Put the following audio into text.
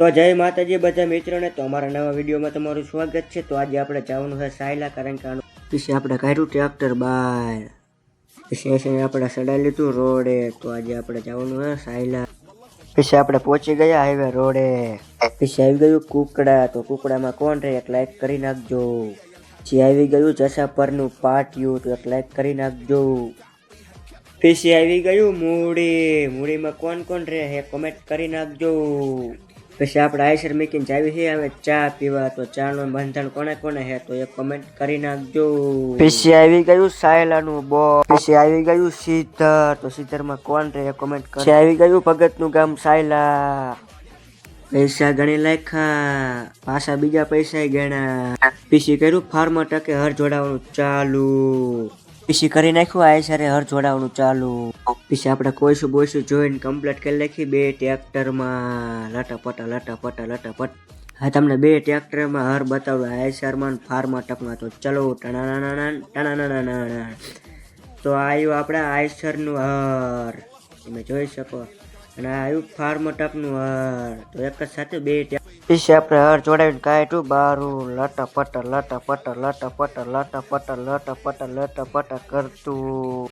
તો જય માતાજી બધા મિત્રોને. તો અમારા નવા વિડીયોમાં તમારું સ્વાગત છે. તો આજે આપણે જવાનું છે સાયલા, કારણ કે આનું પછી આપણે કાઢ્યું ટ્રેક્ટર બહાર, પછી આપણે સડાઈ લીધું રોડે. તો આજે આપણે જવાનું છે સાયલા. પછી આપણે પહોંચી ગયા હાઈવે રોડે. પછી આવી ગયું કુકડા. તો કુકડામાં કોણ રહે એક લાઈક કરી નાખજો. પછી આવી ગયું જસાપરનું પાટિયું. તો એક લાઈક કરી નાખજો. પછી આવી ગયું મૂડી. મૂડીમાં કોણ કોણ રહે હે કોમેન્ટ કરી નાખજો. પછી આપણે આઈસર મેકીને જાવી છે હવે ચા પીવા. તો ચા નું બંધન કોને કોને હે તો એક કોમેન્ટ કરી નાખજો. પછી આવી ગયું સાયલાનું બોસ. પછી આવી ગયું સીધર. તો સીધરમાં કોણ રહે કોમેન્ટ કરી. પછી આવી ગયું ભગતનું ગામ સાયલા. પૈસા ગણી લાખ્યા, પાછા બીજા પૈસા ગણા. પછી કર્યું ફાર્મર ટકે હર જોડાવાનું ચાલુ. પછી કરી નાખ્યું આયસરે હર જોડાવાનું ચાલુ. પછી આપણે કોઈશું બોઈશું જોઈને કમ્પ્લીટ કરી નાખી બે ટ્રેક્ટરમાં. લટાપટ. હા, તમને બે ટ્રેક્ટરમાં હર બતાવું, આયસરમાં ફાર્મર ટકમાં. તો ચલો ટણાણાણાણાણાણાણાણાણા. તો આવ્યું આપણે આયસરનું હર, તમે જોઈ શકો. અને આવ્યું ફાર્મર ટકનું હર. તો એક જ સાથે બે પછી આપણે હર જોડાવીને કાઢ્યું બારું. લટાપટ કરતું.